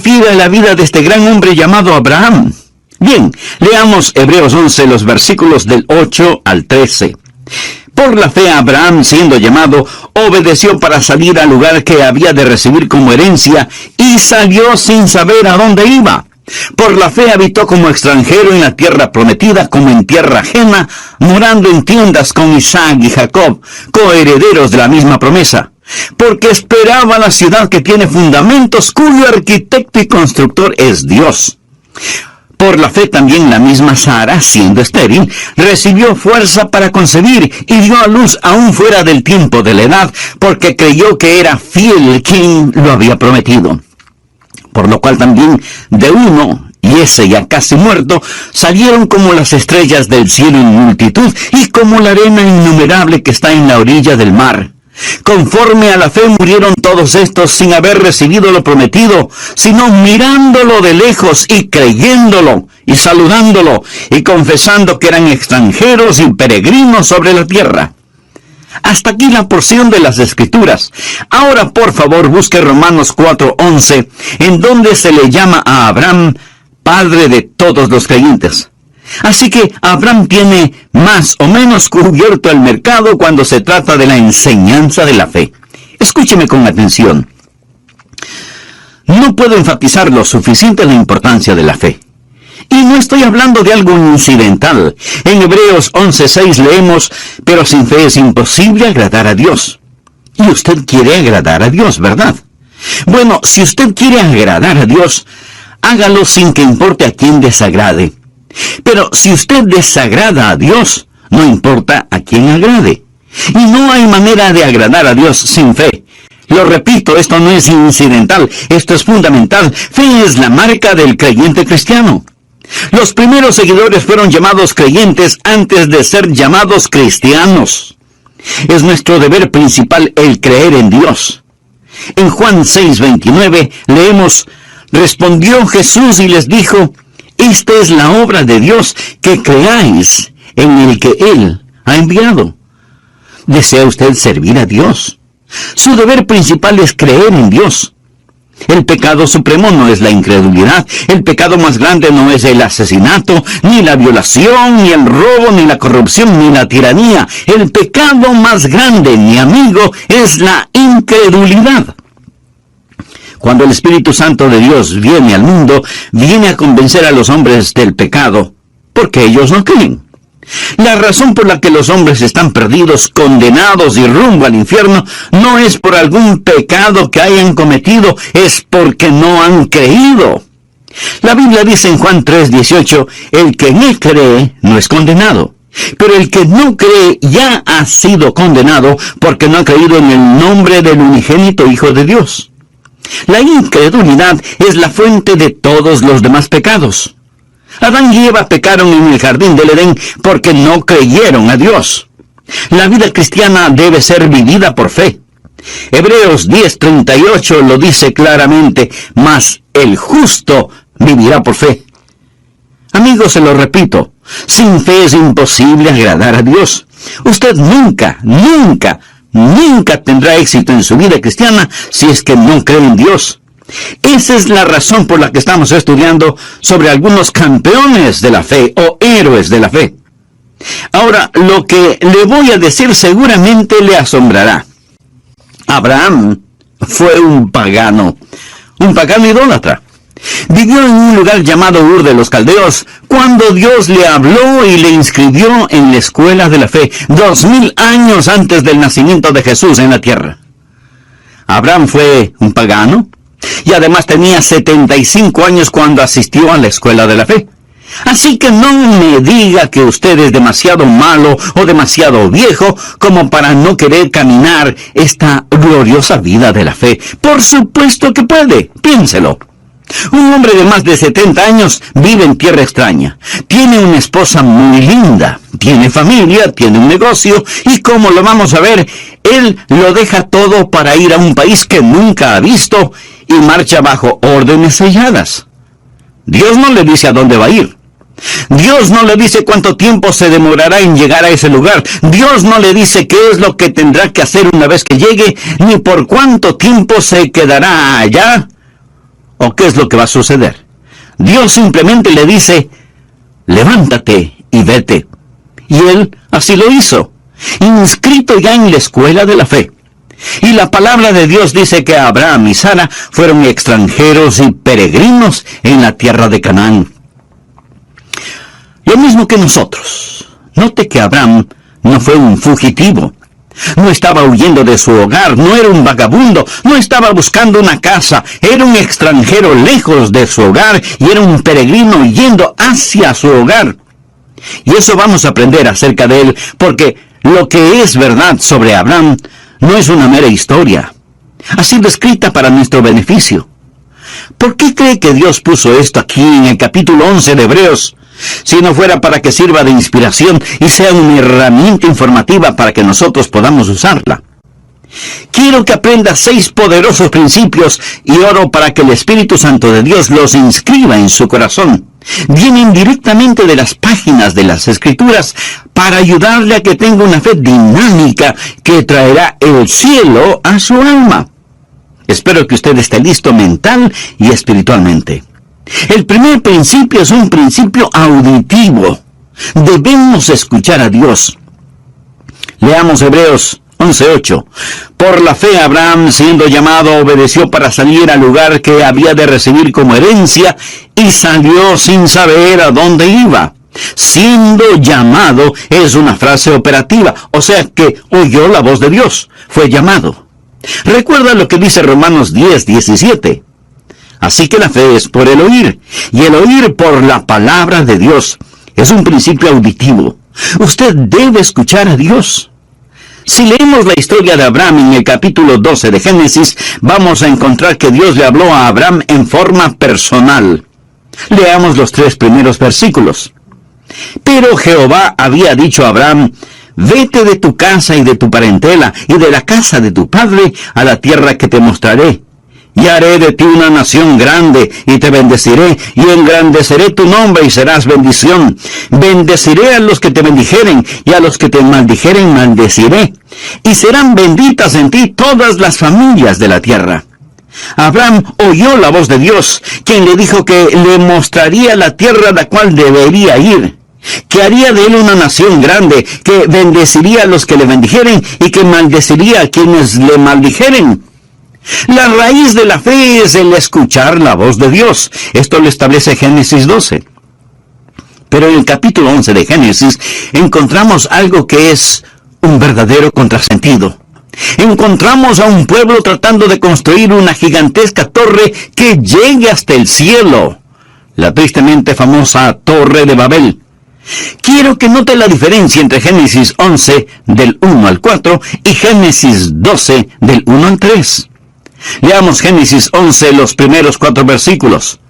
refiere a la vida de este gran hombre llamado Abraham. Bien, leamos Hebreos 11, los versículos del 8 al 13. Por la fe Abraham, siendo llamado, obedeció para salir al lugar que había de recibir como herencia, y salió sin saber a dónde iba. Por la fe habitó como extranjero en la tierra prometida, como en tierra ajena, morando en tiendas con Isaac y Jacob, coherederos de la misma promesa. Porque esperaba la ciudad que tiene fundamentos, cuyo arquitecto y constructor es Dios. Por la fe también la misma Sara, siendo estéril, recibió fuerza para concebir y dio a luz aún fuera del tiempo de la edad, porque creyó que era fiel quien lo había prometido. Por lo cual también de uno, y ese ya casi muerto, salieron como las estrellas del cielo en multitud, y como la arena innumerable que está en la orilla del mar. Conforme a la fe murieron todos estos sin haber recibido lo prometido, sino mirándolo de lejos y creyéndolo, y saludándolo, y confesando que eran extranjeros y peregrinos sobre la tierra. Hasta aquí la porción de las Escrituras. Ahora, por favor, busque Romanos 4:11, en donde se le llama a Abraham padre de todos los creyentes. Así que Abraham tiene más o menos cubierto el mercado cuando se trata de la enseñanza de la fe. Escúcheme con atención. No puedo enfatizar lo suficiente la importancia de la fe. Y no estoy hablando de algo incidental. En Hebreos 11:6 leemos, pero sin fe es imposible agradar a Dios. Y usted quiere agradar a Dios, ¿verdad? Bueno, si usted quiere agradar a Dios, hágalo sin que importe a quién desagrade. Pero si usted desagrada a Dios, no importa a quién agrade. Y no hay manera de agradar a Dios sin fe. Lo repito, esto no es incidental, esto es fundamental. Fe es la marca del creyente cristiano. Los primeros seguidores fueron llamados creyentes antes de ser llamados cristianos. Es nuestro deber principal el creer en Dios. En Juan 6:29 leemos, respondió Jesús y les dijo, esta es la obra de Dios, que creáis en el que Él ha enviado. ¿Desea usted servir a Dios? Su deber principal es creer en Dios. El pecado supremo no es la incredulidad. El pecado más grande no es el asesinato, ni la violación, ni el robo, ni la corrupción, ni la tiranía. El pecado más grande, mi amigo, es la incredulidad. Cuando el Espíritu Santo de Dios viene al mundo, viene a convencer a los hombres del pecado, porque ellos no creen. La razón por la que los hombres están perdidos, condenados y rumbo al infierno, no es por algún pecado que hayan cometido, es porque no han creído. La Biblia dice en Juan 3:18, el que en él cree no es condenado. Pero el que no cree ya ha sido condenado porque no ha creído en el nombre del unigénito Hijo de Dios. La incredulidad es la fuente de todos los demás pecados. Adán y Eva pecaron en el jardín del Edén porque no creyeron a Dios. La vida cristiana debe ser vivida por fe. Hebreos 10:38 lo dice claramente, mas el justo vivirá por fe. Amigos, se lo repito, sin fe es imposible agradar a Dios. Usted nunca tendrá éxito en su vida cristiana si es que no cree en Dios. Esa es la razón por la que estamos estudiando sobre algunos campeones de la fe o héroes de la fe. Ahora, lo que le voy a decir seguramente le asombrará. Abraham fue un pagano idólatra. Vivió en un lugar llamado Ur de los Caldeos, cuando Dios le habló y le inscribió en la escuela de la fe, 2000 años antes del nacimiento de Jesús en la tierra. Abraham fue un pagano, y además tenía 75 años cuando asistió a la escuela de la fe. Así que no me diga que usted es demasiado malo o demasiado viejo como para no querer caminar esta gloriosa vida de la fe. Por supuesto que puede, piénselo. Un hombre de más de 70 años vive en tierra extraña. Tiene una esposa muy linda, tiene familia, tiene un negocio, y como lo vamos a ver, él lo deja todo para ir a un país que nunca ha visto y marcha bajo órdenes selladas. Dios no le dice a dónde va a ir. Dios no le dice cuánto tiempo se demorará en llegar a ese lugar. Dios no le dice qué es lo que tendrá que hacer una vez que llegue, ni por cuánto tiempo se quedará allá, ¿O qué es lo que va a suceder? Dios simplemente le dice, levántate y vete. Y él así lo hizo, inscrito ya en la escuela de la fe. Y la palabra de Dios dice que Abraham y Sara fueron extranjeros y peregrinos en la tierra de Canaán. Lo mismo que nosotros. Note que Abraham no fue un fugitivo. No estaba huyendo de su hogar, no era un vagabundo, no estaba buscando una casa, era un extranjero lejos de su hogar y era un peregrino yendo hacia su hogar. Y eso vamos a aprender acerca de él, porque lo que es verdad sobre Abraham no es una mera historia. Ha sido escrita para nuestro beneficio. ¿Por qué cree que Dios puso esto aquí en el capítulo 11 de Hebreos? Si no fuera para que sirva de inspiración y sea una herramienta informativa para que nosotros podamos usarla. Quiero que aprenda 6 poderosos principios y oro para que el Espíritu Santo de Dios los inscriba en su corazón. Vienen directamente de las páginas de las Escrituras para ayudarle a que tenga una fe dinámica que traerá el cielo a su alma. Espero que usted esté listo mental y espiritualmente. El primer principio es un principio auditivo. Debemos escuchar a Dios. Leamos Hebreos 11:8. Por la fe Abraham, siendo llamado, obedeció para salir al lugar que había de recibir como herencia, y salió sin saber a dónde iba. Siendo llamado es una frase operativa, o sea que oyó la voz de Dios, fue llamado. Recuerda lo que dice Romanos 10:17. Así que la fe es por el oír, y el oír por la palabra de Dios. Es un principio auditivo. Usted debe escuchar a Dios. Si leemos la historia de Abraham en el capítulo 12 de Génesis, vamos a encontrar que Dios le habló a Abraham en forma personal. Leamos los 3 primeros versículos. Pero Jehová había dicho a Abraham, vete de tu casa y de tu parentela y de la casa de tu padre a la tierra que te mostraré. Y haré de ti una nación grande, y te bendeciré, y engrandeceré tu nombre, y serás bendición. Bendeciré a los que te bendijeren, y a los que te maldijeren maldeciré. Y serán benditas en ti todas las familias de la tierra. Abraham oyó la voz de Dios, quien le dijo que le mostraría la tierra a la cual debería ir, que haría de él una nación grande, que bendeciría a los que le bendijeren, y que maldeciría a quienes le maldijeren. La raíz de la fe es el escuchar la voz de Dios. Esto lo establece Génesis 12. Pero en el capítulo 11 de Génesis encontramos algo que es un verdadero contrasentido. Encontramos a un pueblo tratando de construir una gigantesca torre que llegue hasta el cielo. La tristemente famosa Torre de Babel. Quiero que note la diferencia entre Génesis 11 del 1 al 4 y Génesis 12 del 1 al 3. Leamos Génesis 11, los primeros 4 versículos.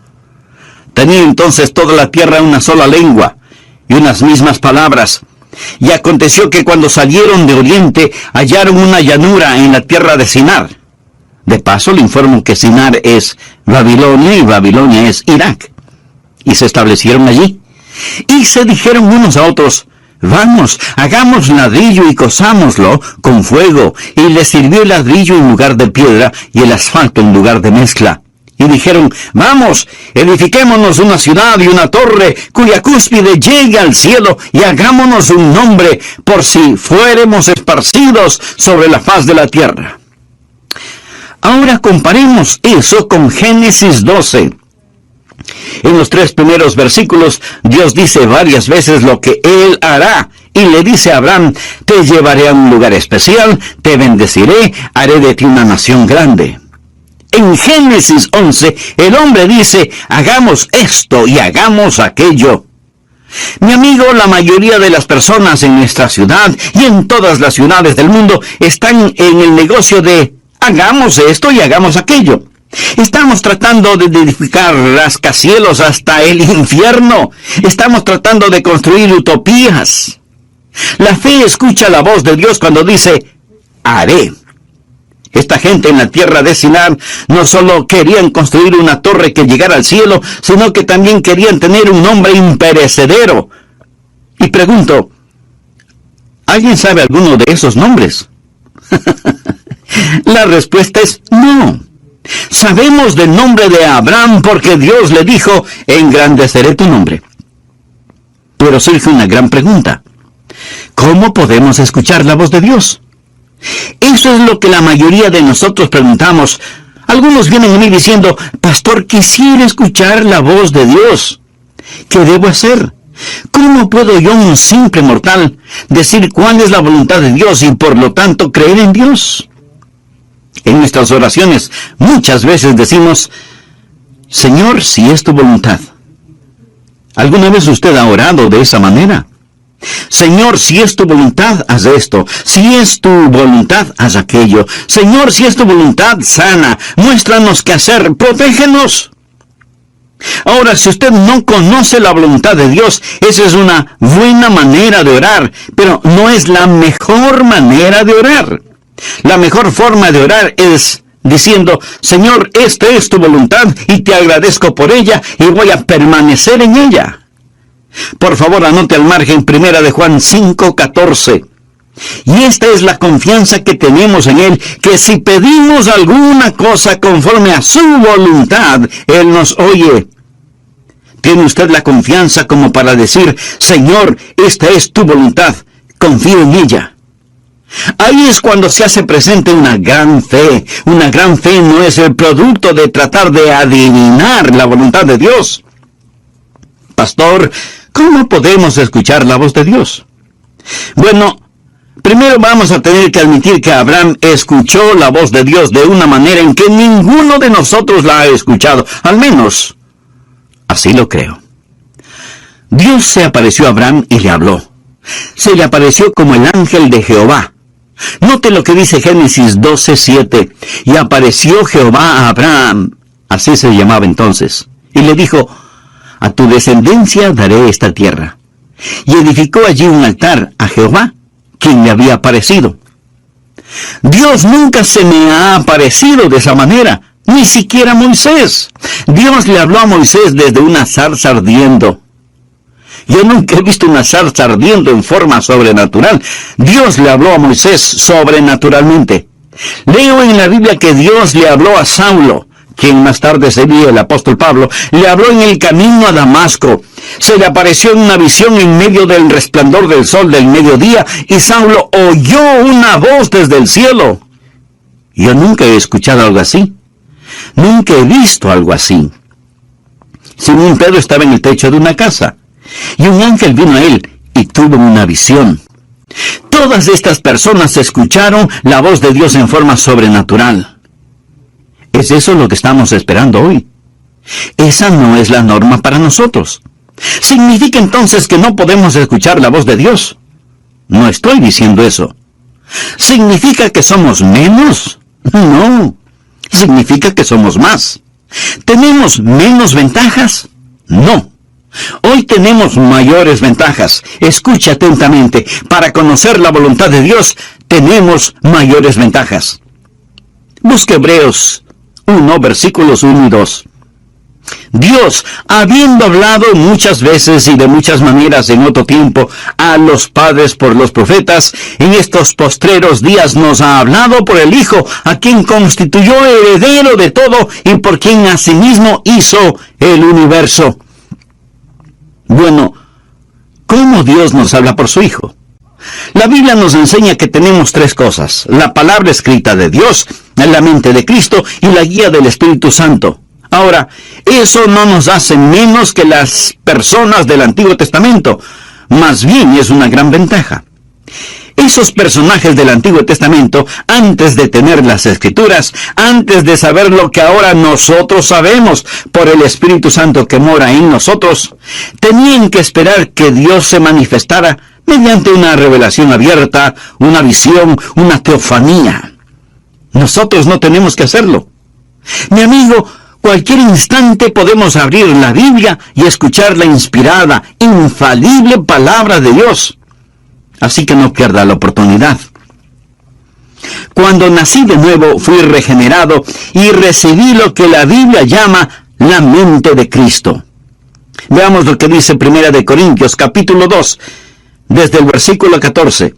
Tenía entonces toda la tierra una sola lengua, y unas mismas palabras. Y aconteció que cuando salieron de oriente, hallaron una llanura en la tierra de Sinar. De paso, le informo que Sinar es Babilonia, y Babilonia es Irak. Y se establecieron allí. Y se dijeron unos a otros, vamos, hagamos ladrillo y cozámoslo con fuego. Y les sirvió el ladrillo en lugar de piedra y el asfalto en lugar de mezcla. Y dijeron, vamos, edifiquémonos una ciudad y una torre cuya cúspide llegue al cielo y hagámonos un nombre por si fuéremos esparcidos sobre la faz de la tierra. Ahora comparemos eso con Génesis 12. En los 3 primeros versículos, Dios dice varias veces lo que Él hará. Y le dice a Abraham, te llevaré a un lugar especial, te bendeciré, haré de ti una nación grande. En Génesis 11, el hombre dice, hagamos esto y hagamos aquello. Mi amigo, la mayoría de las personas en nuestra ciudad y en todas las ciudades del mundo están en el negocio de hagamos esto y hagamos aquello. Estamos tratando de edificar rascacielos hasta el infierno. Estamos tratando de construir utopías. La fe escucha la voz de Dios cuando dice, haré. Esta gente en la tierra de Sinar no solo querían construir una torre que llegara al cielo, sino que también querían tener un nombre imperecedero. Y pregunto, ¿alguien sabe alguno de esos nombres? La respuesta es no. Sabemos del nombre de Abraham porque Dios le dijo, engrandeceré tu nombre. Pero surge una gran pregunta. ¿Cómo podemos escuchar la voz de Dios? Eso es lo que la mayoría de nosotros preguntamos. Algunos vienen a mí diciendo, pastor, quisiera escuchar la voz de Dios. ¿Qué debo hacer? ¿Cómo puedo yo, un simple mortal, decir cuál es la voluntad de Dios y por lo tanto creer en Dios? En nuestras oraciones muchas veces decimos, Señor, si es tu voluntad. ¿Alguna vez usted ha orado de esa manera? Señor, si es tu voluntad, haz esto. Si es tu voluntad, haz aquello. Señor, si es tu voluntad, sana. Muéstranos qué hacer. Protégenos. Ahora, si usted no conoce la voluntad de Dios, esa es una buena manera de orar, pero no es la mejor manera de orar. La mejor forma de orar es diciendo, Señor, esta es tu voluntad y te agradezco por ella y voy a permanecer en ella. Por favor, anote al margen 1 de Juan 5:14. Y esta es la confianza que tenemos en Él, que si pedimos alguna cosa conforme a su voluntad, Él nos oye. ¿Tiene usted la confianza como para decir, Señor, esta es tu voluntad, confío en ella? Ahí es cuando se hace presente una gran fe. Una gran fe no es el producto de tratar de adivinar la voluntad de Dios. Pastor, ¿cómo podemos escuchar la voz de Dios? Bueno, primero vamos a tener que admitir que Abraham escuchó la voz de Dios de una manera en que ninguno de nosotros la ha escuchado. Al menos, así lo creo. Dios se apareció a Abraham y le habló. Se le apareció como el ángel de Jehová. Note lo que dice Génesis 12:7. Y apareció Jehová a Abraham, así se llamaba entonces, y le dijo, a tu descendencia daré esta tierra. Y edificó allí un altar a Jehová, quien le había aparecido. Dios nunca se me ha aparecido de esa manera, ni siquiera Moisés. Dios le habló a Moisés desde una zarza ardiendo. Yo nunca he visto una zarza ardiendo en forma sobrenatural. Dios le habló a Moisés sobrenaturalmente. Leo en la Biblia que Dios le habló a Saulo, quien más tarde sería el apóstol Pablo, le habló en el camino a Damasco. Se le apareció en una visión en medio del resplandor del sol del mediodía, y Saulo oyó una voz desde el cielo. Yo nunca he escuchado algo así. Nunca he visto algo así. Simón Pedro estaba en el techo de una casa, y un ángel vino a él y tuvo una visión. Todas estas personas escucharon la voz de Dios en forma sobrenatural. ¿Es eso lo que estamos esperando hoy? Esa no es la norma para nosotros. ¿Significa entonces que no podemos escuchar la voz de Dios? No estoy diciendo eso. ¿Significa que somos menos? No. Significa que somos más. ¿Tenemos menos ventajas? No. Hoy tenemos mayores ventajas. Escucha atentamente. Para conocer la voluntad de Dios, tenemos mayores ventajas. Busque Hebreos 1, versículos 1 y 2. Dios, habiendo hablado muchas veces y de muchas maneras en otro tiempo a los padres por los profetas, en estos postreros días nos ha hablado por el Hijo, a quien constituyó heredero de todo y por quien asimismo hizo el universo. Bueno, ¿cómo Dios nos habla por su Hijo? La Biblia nos enseña que tenemos tres cosas: la palabra escrita de Dios, la mente de Cristo y la guía del Espíritu Santo. Ahora, eso no nos hace menos que las personas del Antiguo Testamento, más bien es una gran ventaja. Esos personajes del Antiguo Testamento, antes de tener las Escrituras, antes de saber lo que ahora nosotros sabemos por el Espíritu Santo que mora en nosotros, tenían que esperar que Dios se manifestara mediante una revelación abierta, una visión, una teofanía. Nosotros no tenemos que hacerlo. Mi amigo, cualquier instante podemos abrir la Biblia y escuchar la inspirada, infalible palabra de Dios. Así que no pierda la oportunidad. Cuando nací de nuevo, fui regenerado y recibí lo que la Biblia llama la mente de Cristo. Veamos lo que dice 1 de Corintios, capítulo 2, desde el versículo 14.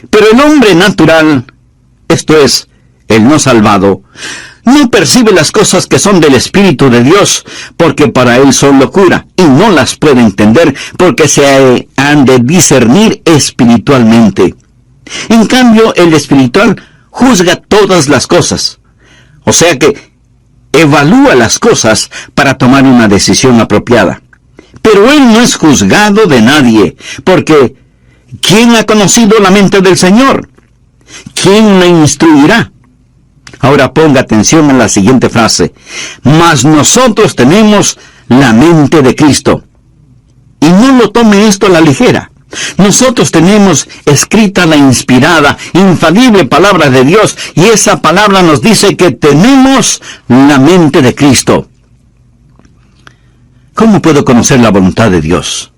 Pero el hombre natural, esto es, el no salvado, no percibe las cosas que son del Espíritu de Dios, porque para él son locura, y no las puede entender, porque se han de discernir espiritualmente. En cambio, el espiritual juzga todas las cosas, o sea que evalúa las cosas para tomar una decisión apropiada. Pero él no es juzgado de nadie, porque ¿quién ha conocido la mente del Señor? ¿Quién le instruirá? Ahora ponga atención a la siguiente frase. Mas nosotros tenemos la mente de Cristo. Y no lo tome esto a la ligera. Nosotros tenemos escrita la inspirada, infalible palabra de Dios, y esa palabra nos dice que tenemos la mente de Cristo. ¿Cómo puedo conocer la voluntad de Dios?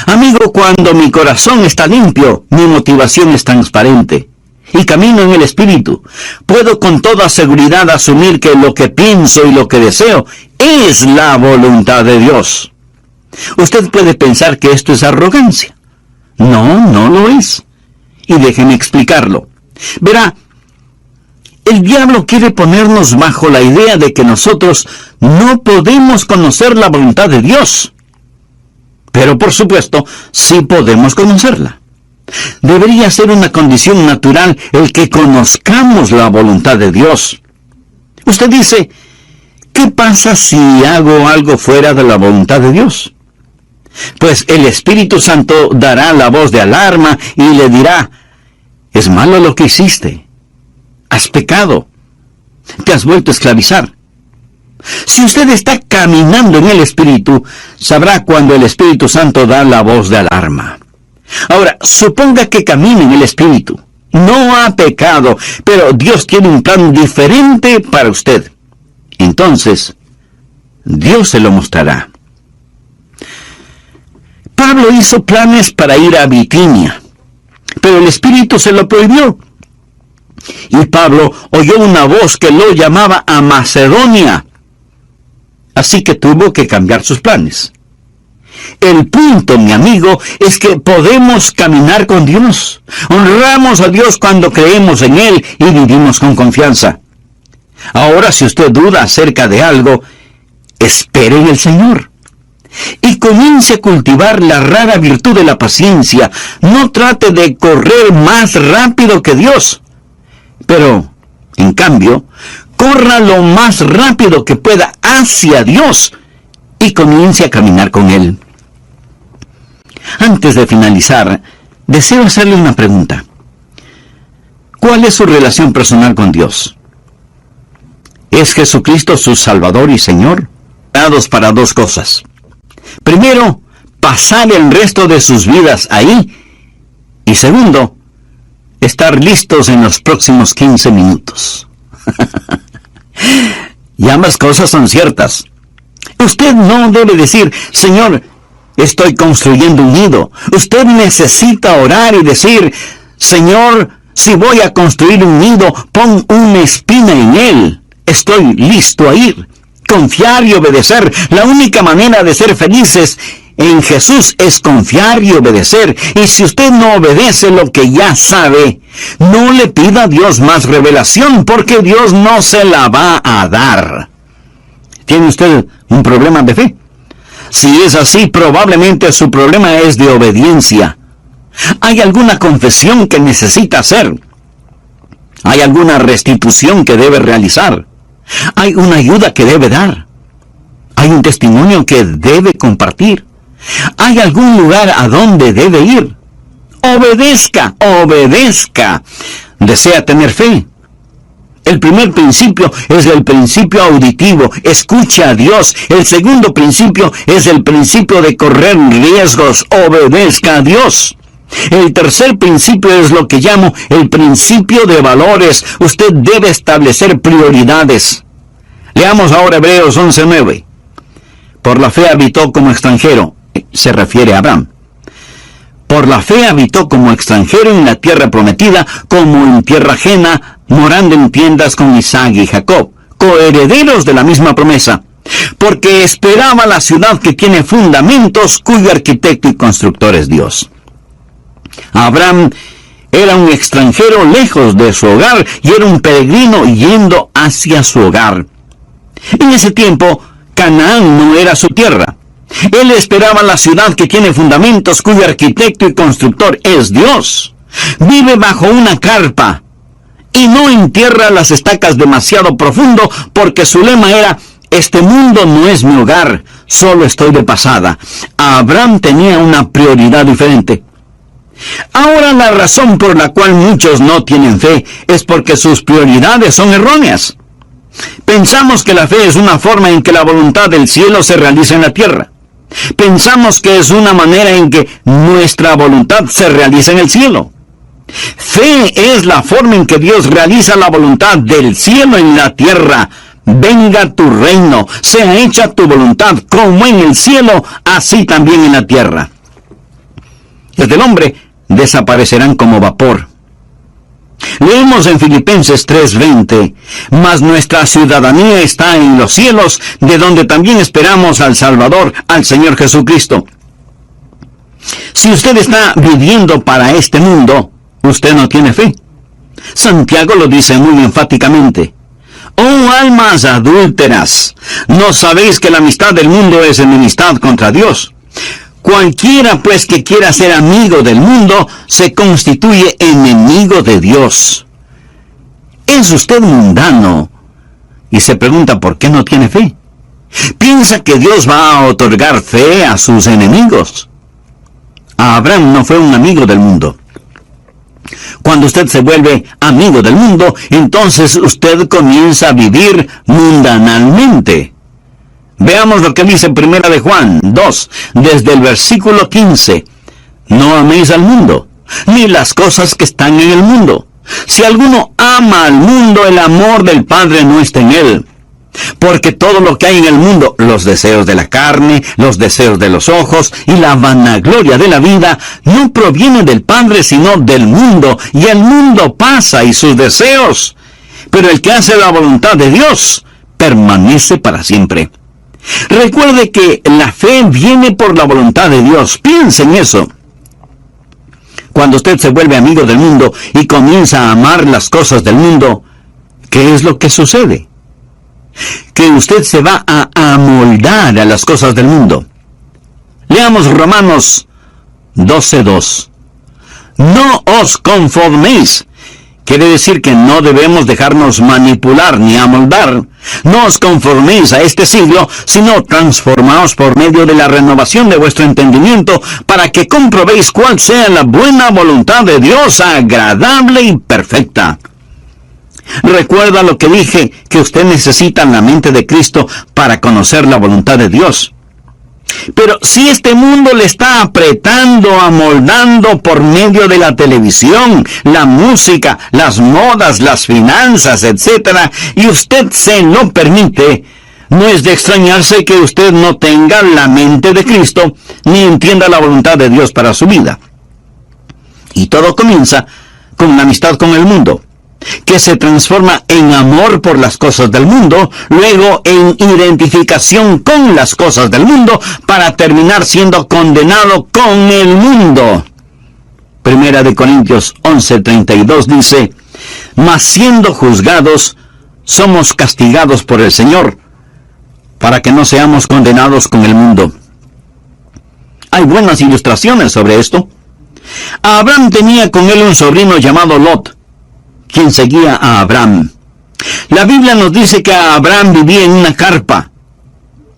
Amigo, cuando mi corazón está limpio, mi motivación es transparente, y camino en el Espíritu, puedo con toda seguridad asumir que lo que pienso y lo que deseo es la voluntad de Dios. Usted puede pensar que esto es arrogancia. No, no lo es. Y déjeme explicarlo. Verá, el diablo quiere ponernos bajo la idea de que nosotros no podemos conocer la voluntad de Dios. Pero por supuesto, sí podemos conocerla. Debería ser una condición natural el que conozcamos la voluntad de Dios. Usted dice, ¿qué pasa si hago algo fuera de la voluntad de Dios? Pues el Espíritu Santo dará la voz de alarma y le dirá, es malo lo que hiciste, has pecado, te has vuelto a esclavizar. Si usted está caminando en el Espíritu, sabrá cuando el Espíritu Santo da la voz de alarma. Ahora, suponga que camine en el Espíritu. No ha pecado, pero Dios tiene un plan diferente para usted. Entonces, Dios se lo mostrará. Pablo hizo planes para ir a Bitinia, pero el Espíritu se lo prohibió. Y Pablo oyó una voz que lo llamaba a Macedonia. Así que tuvo que cambiar sus planes. El punto, mi amigo, es que podemos caminar con Dios. Honramos a Dios cuando creemos en Él y vivimos con confianza. Ahora, si usted duda acerca de algo, espere en el Señor. Y comience a cultivar la rara virtud de la paciencia. No trate de correr más rápido que Dios. Pero, en cambio, corra lo más rápido que pueda hacia Dios y comience a caminar con Él. Antes de finalizar, deseo hacerle una pregunta. ¿Cuál es su relación personal con Dios? ¿Es Jesucristo su Salvador y Señor? Dados para dos cosas. Primero, pasar el resto de sus vidas ahí. Y segundo, estar listos en los próximos 15 minutos. Y ambas cosas son ciertas. Usted no debe decir, Señor, estoy construyendo un nido. Usted necesita orar y decir, Señor, si voy a construir un nido, pon una espina en él. Estoy listo a ir. Confiar y obedecer. La única manera de ser felices en Jesús es confiar y obedecer. Y si usted no obedece lo que ya sabe, no le pida a Dios más revelación, porque Dios no se la va a dar. ¿Tiene usted un problema de fe? Si es así, probablemente su problema es de obediencia. ¿Hay alguna confesión que necesita hacer? ¿Hay alguna restitución que debe realizar? ¿Hay una ayuda que debe dar? ¿Hay un testimonio que debe compartir? ¿Hay algún lugar a donde debe ir? Obedezca, obedezca. ¿Desea tener fe? El primer principio es el principio auditivo. Escucha a Dios. El segundo principio es el principio de correr riesgos. Obedezca a Dios. El tercer principio es lo que llamo el principio de valores. Usted debe establecer prioridades. Leamos ahora Hebreos 11:9. Por la fe habitó como extranjero. Se refiere a Abraham. Por la fe habitó como extranjero en la tierra prometida, como en tierra ajena, morando en tiendas con Isaac y Jacob, coherederos de la misma promesa, porque esperaba la ciudad que tiene fundamentos, cuyo arquitecto y constructor es Dios. Abraham Era un extranjero lejos de su hogar y era un peregrino yendo hacia su hogar. En ese tiempo, Canaán no era su tierra. Él esperaba la ciudad que tiene fundamentos, cuyo arquitecto y constructor es Dios. Vive bajo una carpa y no entierra las estacas demasiado profundo, porque su lema era: este mundo no es mi hogar, solo estoy de pasada. Abraham tenía una prioridad diferente. Ahora, la razón por la cual muchos no tienen fe es porque sus prioridades son erróneas. Pensamos que la fe es una forma en que la voluntad del cielo se realiza en la tierra. Pensamos que es una manera en que nuestra voluntad se realiza en el cielo. Fe es la forma en que Dios realiza la voluntad del cielo en la tierra. Venga tu reino, sea hecha tu voluntad, como en el cielo, así también en la tierra. Los del hombre desaparecerán como vapor. Leemos en Filipenses 3:20, mas nuestra ciudadanía está en los cielos, de donde también esperamos al Salvador, al Señor Jesucristo. Si usted está viviendo para este mundo, usted no tiene fe. Santiago lo dice muy enfáticamente. Oh almas adúlteras, ¿no sabéis que la amistad del mundo es enemistad contra Dios? Cualquiera pues que quiera ser amigo del mundo se constituye enemigo de Dios. ¿Es usted mundano y se pregunta por qué no tiene fe? ¿Piensa que Dios va a otorgar fe a sus enemigos? Abraham no fue un amigo del mundo. Cuando usted se vuelve amigo del mundo, entonces usted comienza a vivir mundanalmente. Veamos lo que dice Primera de Juan 2, desde el versículo 15. No améis al mundo, ni las cosas que están en el mundo. Si alguno ama al mundo, el amor del Padre no está en él. Porque todo lo que hay en el mundo, los deseos de la carne, los deseos de los ojos y la vanagloria de la vida, no proviene del Padre, sino del mundo. Y el mundo pasa y sus deseos. Pero el que hace la voluntad de Dios permanece para siempre. Recuerde que la fe viene por la voluntad de Dios. Piense en eso. Cuando usted se vuelve amigo del mundo y comienza a amar las cosas del mundo, ¿qué es lo que sucede? Que usted se va a amoldar a las cosas del mundo. Leamos Romanos 12:2. No os conforméis. Quiere decir que no debemos dejarnos manipular ni amoldar. No os conforméis a este siglo, sino transformaos por medio de la renovación de vuestro entendimiento, para que comprobéis cuál sea la buena voluntad de Dios, agradable y perfecta. Recuerda lo que dije, que usted necesita la mente de Cristo para conocer la voluntad de Dios. Pero si este mundo le está apretando, amoldando por medio de la televisión, la música, las modas, las finanzas, etc., y usted se lo permite, no es de extrañarse que usted no tenga la mente de Cristo, ni entienda la voluntad de Dios para su vida. Y todo comienza con la amistad con el mundo, que se transforma en amor por las cosas del mundo, luego en identificación con las cosas del mundo, para terminar siendo condenado con el mundo. Primera de Corintios 11:32 dice, mas siendo juzgados, somos castigados por el Señor, para que no seamos condenados con el mundo. Hay buenas ilustraciones sobre esto. Abraham tenía con él un sobrino llamado Lot, quien seguía a Abraham. La Biblia nos dice que Abraham vivía en una carpa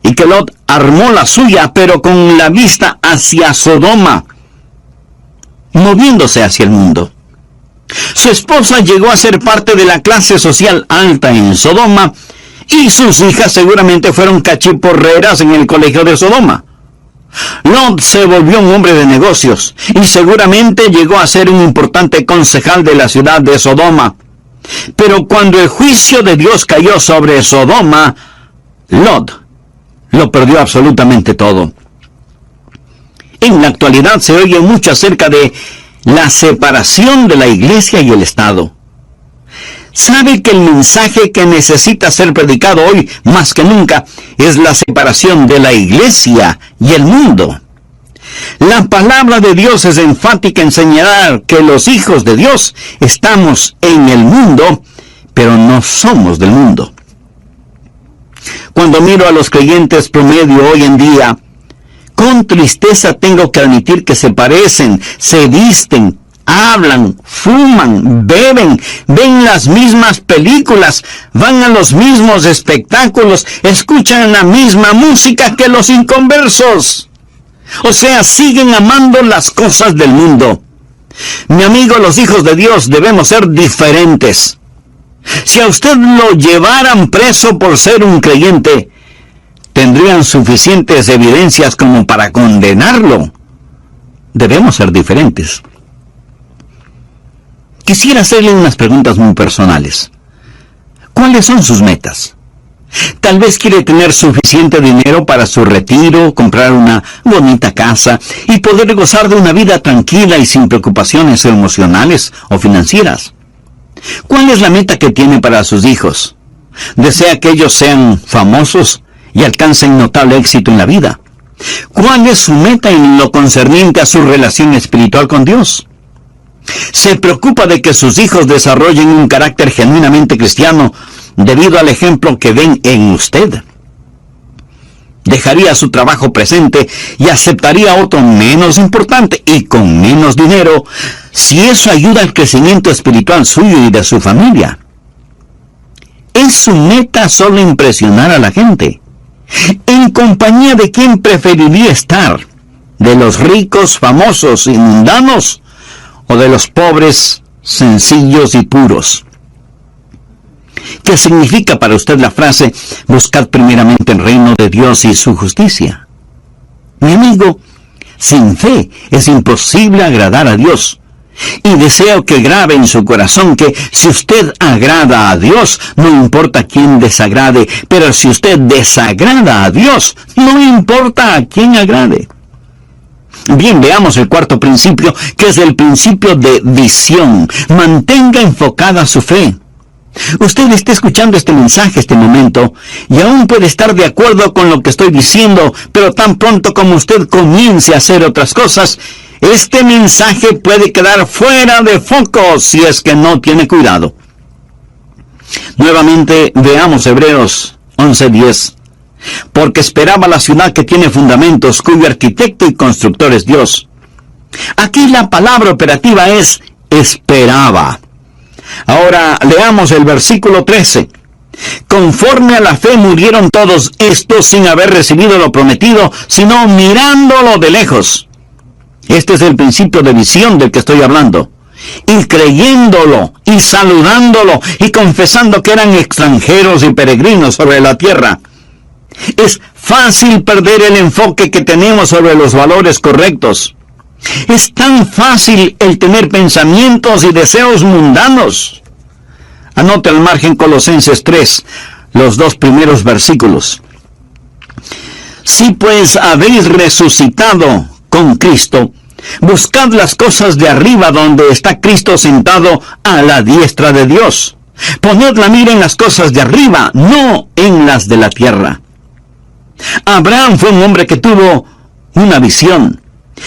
y que Lot armó la suya, pero con la vista hacia Sodoma, moviéndose hacia el mundo. Su esposa llegó a ser parte de la clase social alta en Sodoma y sus hijas seguramente fueron cachiporreras en el colegio de Sodoma. Lot se volvió un hombre de negocios y seguramente llegó a ser un importante concejal de la ciudad de Sodoma. Pero cuando el juicio de Dios cayó sobre Sodoma, Lot lo perdió absolutamente todo. En la actualidad se oye mucho acerca de la separación de la iglesia y el Estado. ¿Sabe que el mensaje que necesita ser predicado hoy más que nunca es la separación de la iglesia y el mundo? La palabra de Dios es enfática en señalar que los hijos de Dios estamos en el mundo, pero no somos del mundo. Cuando miro a los creyentes promedio hoy en día, con tristeza tengo que admitir que se parecen, se visten, hablan, fuman, beben, ven las mismas películas, van a los mismos espectáculos, escuchan la misma música que los inconversos. O sea, siguen amando las cosas del mundo. Mi amigo, los hijos de Dios debemos ser diferentes. Si a usted lo llevaran preso por ser un creyente, tendrían suficientes evidencias como para condenarlo. Debemos ser diferentes. Quisiera hacerle unas preguntas muy personales. ¿Cuáles son sus metas? Tal vez quiere tener suficiente dinero para su retiro, comprar una bonita casa y poder gozar de una vida tranquila y sin preocupaciones emocionales o financieras. ¿Cuál es la meta que tiene para sus hijos? ¿Desea que ellos sean famosos y alcancen notable éxito en la vida? ¿Cuál es su meta en lo concerniente a su relación espiritual con Dios? ¿Se preocupa de que sus hijos desarrollen un carácter genuinamente cristiano debido al ejemplo que ven en usted? ¿Dejaría su trabajo presente y aceptaría otro menos importante y con menos dinero si eso ayuda al crecimiento espiritual suyo y de su familia? ¿Es su meta solo impresionar a la gente? ¿En compañía de quién preferiría estar? ¿De los ricos, famosos y mundanos? ¿O de los pobres, sencillos y puros? ¿Qué significa para usted la frase, buscad primeramente el reino de Dios y su justicia? Mi amigo, sin fe es imposible agradar a Dios. Y deseo que grabe en su corazón que si usted agrada a Dios, no importa quién desagrade, pero si usted desagrada a Dios, no importa a quién agrade. Bien, veamos el cuarto principio, que es el principio de visión. Mantenga enfocada su fe. Usted está escuchando este mensaje, este momento, y aún puede estar de acuerdo con lo que estoy diciendo, pero tan pronto como usted comience a hacer otras cosas, este mensaje puede quedar fuera de foco si es que no tiene cuidado. Nuevamente veamos Hebreos 11:10. Porque esperaba la ciudad que tiene fundamentos, cuyo arquitecto y constructor es Dios. Aquí la palabra operativa es esperaba. Ahora leamos el versículo 13. Conforme a la fe murieron todos estos sin haber recibido lo prometido, sino mirándolo de lejos. Este es el principio de visión del que estoy hablando. Y creyéndolo, y saludándolo, y confesando que eran extranjeros y peregrinos sobre la tierra. Es fácil perder el enfoque que tenemos sobre los valores correctos. Es tan fácil el tener pensamientos y deseos mundanos. Anote al margen Colosenses 3, los 2 primeros versículos. Si pues habéis resucitado con Cristo, buscad las cosas de arriba donde está Cristo sentado a la diestra de Dios. Poned la mira en las cosas de arriba, no en las de la tierra. Abraham fue un hombre que tuvo una visión.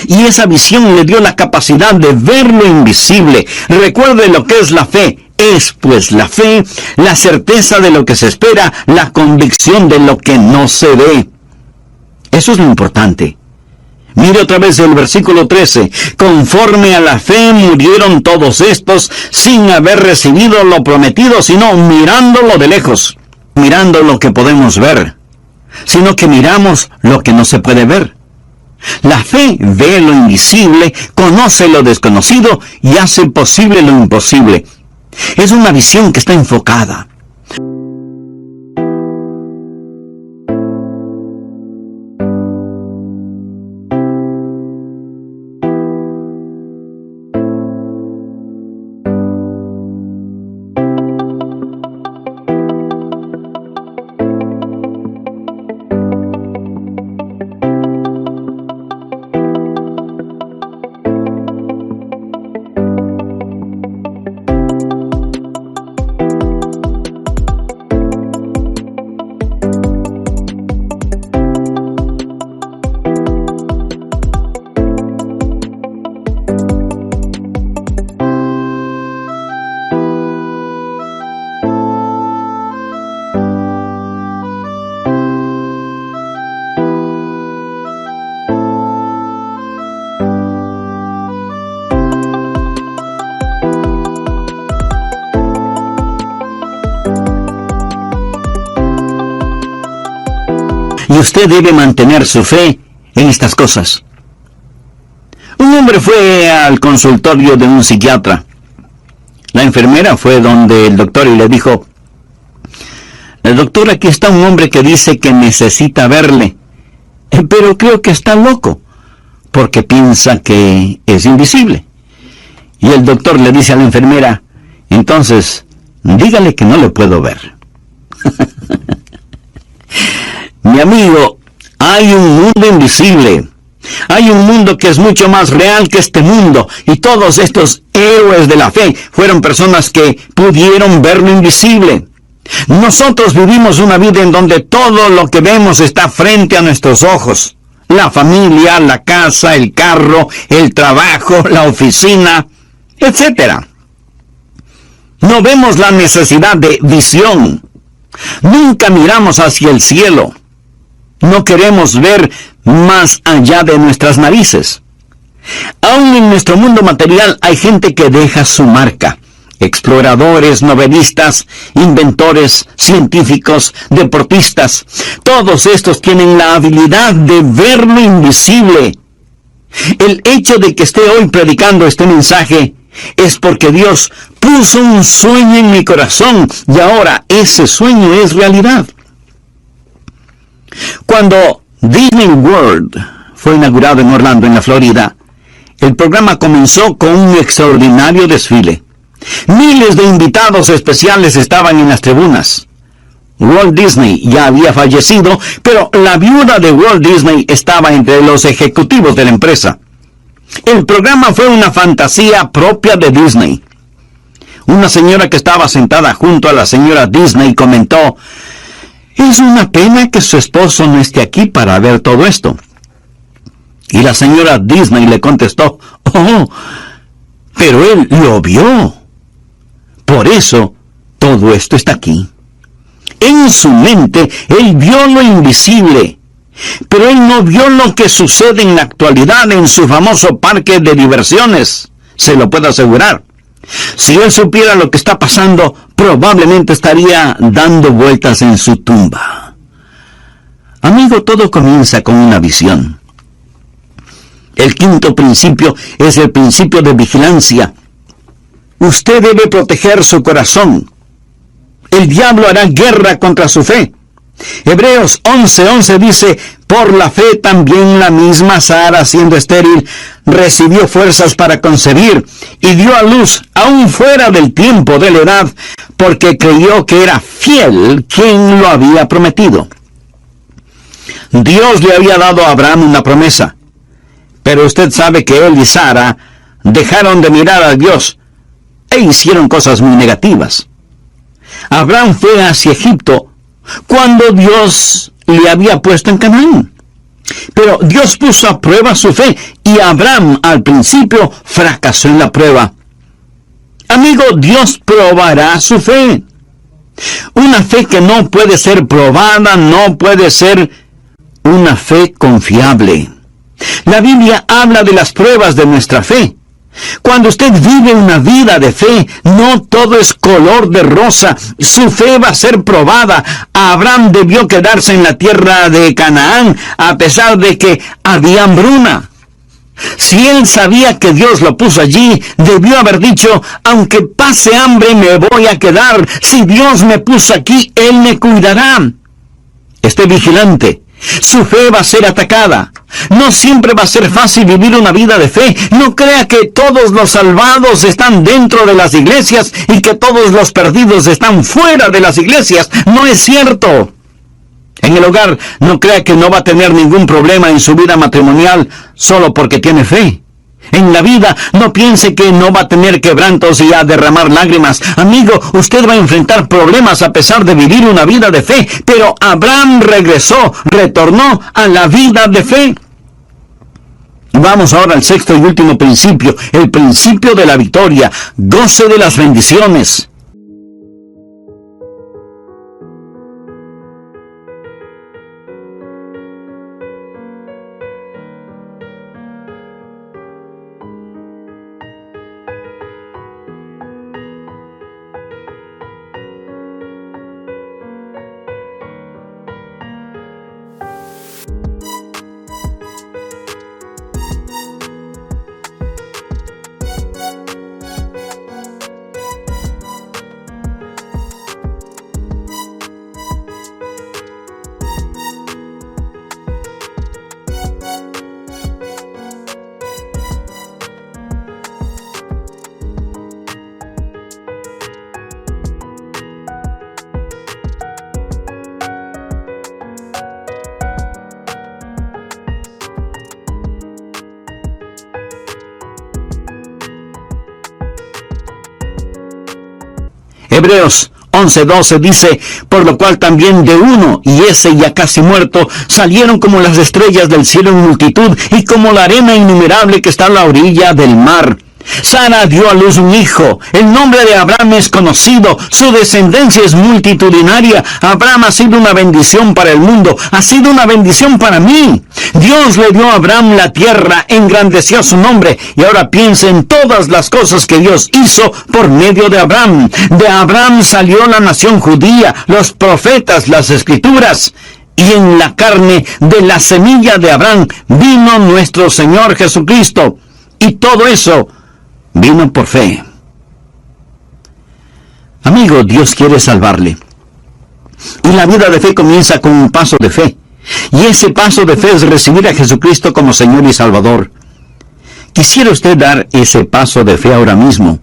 Y esa visión le dio la capacidad de ver lo invisible. Recuerde lo que es la fe. Es pues la fe, la certeza de lo que se espera, la convicción de lo que no se ve. Eso es lo importante. Mire otra vez el versículo 13. Conforme a la fe murieron todos estos sin haber recibido lo prometido, sino mirándolo de lejos. Mirando lo que podemos ver, sino que miramos lo que no se puede ver. La fe ve lo invisible, conoce lo desconocido y hace posible lo imposible. Es una visión que está enfocada. y usted debe mantener su fe en estas cosas. Un hombre fue al consultorio de un psiquiatra. La enfermera fue donde el doctor y le dijo: el doctor, aquí está un hombre que dice que necesita verle, pero creo que está loco, porque piensa que es invisible. Y el doctor le dice a la enfermera: entonces, dígale que no le puedo ver. Mi amigo, hay un mundo invisible. Hay un mundo que es mucho más real que este mundo. Y todos estos héroes de la fe fueron personas que pudieron ver lo invisible. Nosotros vivimos una vida en donde todo lo que vemos está frente a nuestros ojos. La familia, la casa, el carro, el trabajo, la oficina, etc. No vemos la necesidad de visión. Nunca miramos hacia el cielo. No queremos ver más allá de nuestras narices. Aún en nuestro mundo material hay gente que deja su marca. Exploradores, novelistas, inventores, científicos, deportistas. Todos estos tienen la habilidad de ver lo invisible. El hecho de que esté hoy predicando este mensaje es porque Dios puso un sueño en mi corazón y ahora ese sueño es realidad. Cuando Disney World fue inaugurado en Orlando, en la Florida, el programa comenzó con un extraordinario desfile. Miles de invitados especiales estaban en las tribunas. Walt Disney ya había fallecido, pero la viuda de Walt Disney estaba entre los ejecutivos de la empresa. El programa fue una fantasía propia de Disney. Una señora que estaba sentada junto a la señora Disney comentó: es una pena que su esposo no esté aquí para ver todo esto. Y la señora Disney le contestó: oh, pero él lo vio. Por eso, todo esto está aquí. En su mente, él vio lo invisible, pero él no vio lo que sucede en la actualidad en su famoso parque de diversiones, se lo puedo asegurar. Si él supiera lo que está pasando, probablemente estaría dando vueltas en su tumba. Amigo, todo comienza con una visión. El quinto principio es el principio de vigilancia. Usted debe proteger su corazón. El diablo hará guerra contra su fe. Hebreos 11:11 dice: por la fe también la misma Sara, siendo estéril, recibió fuerzas para concebir y dio a luz aún fuera del tiempo de la edad, porque creyó que era fiel quien lo había prometido. Dios le había dado a Abraham una promesa, pero usted sabe que él y Sara dejaron de mirar a Dios e hicieron cosas muy negativas. Abraham fue hacia Egipto cuando Dios le había puesto en Canaán. Pero Dios puso a prueba su fe y Abraham al principio fracasó en la prueba. Amigo, Dios probará su fe. Una fe que no puede ser probada no puede ser una fe confiable. La Biblia habla de las pruebas de nuestra fe. Cuando usted vive una vida de fe, no todo es color de rosa. Su fe va a ser probada. Abraham debió quedarse en la tierra de Canaán a pesar de que había hambruna. Si él sabía que Dios lo puso allí, debió haber dicho: aunque pase hambre me voy a quedar. Si Dios me puso aquí, Él me cuidará. Esté vigilante. Su fe va a ser atacada. No siempre va a ser fácil vivir una vida de fe. No crea que todos los salvados están dentro de las iglesias y que todos los perdidos están fuera de las iglesias. No es cierto. En el hogar, no crea que no va a tener ningún problema en su vida matrimonial solo porque tiene fe. En la vida, no piense que no va a tener quebrantos y a derramar lágrimas. Amigo, usted va a enfrentar problemas a pesar de vivir una vida de fe. Pero Abraham retornó a la vida de fe. Vamos ahora al sexto y último principio, el principio de la victoria. Goce de las bendiciones. Hebreos 11:12 dice, por lo cual también de uno, y ese ya casi muerto, salieron como las estrellas del cielo en multitud, y como la arena innumerable que está a la orilla del mar. Sara dio a luz un hijo. El nombre de Abraham es conocido. Su descendencia es multitudinaria. Abraham ha sido una bendición para el mundo. Ha sido una bendición para mí. Dios le dio a Abraham la tierra, engrandeció su nombre. Y ahora piensa en todas las cosas que Dios hizo por medio de Abraham. De Abraham salió la nación judía, los profetas, las escrituras. Y en la carne de la semilla de Abraham vino nuestro Señor Jesucristo. Y todo eso vino por fe. Amigo, Dios quiere salvarle. Y la vida de fe comienza con un paso de fe. Y ese paso de fe es recibir a Jesucristo como Señor y Salvador. ¿Quisiera usted dar ese paso de fe ahora mismo?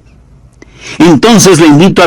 Entonces le invito a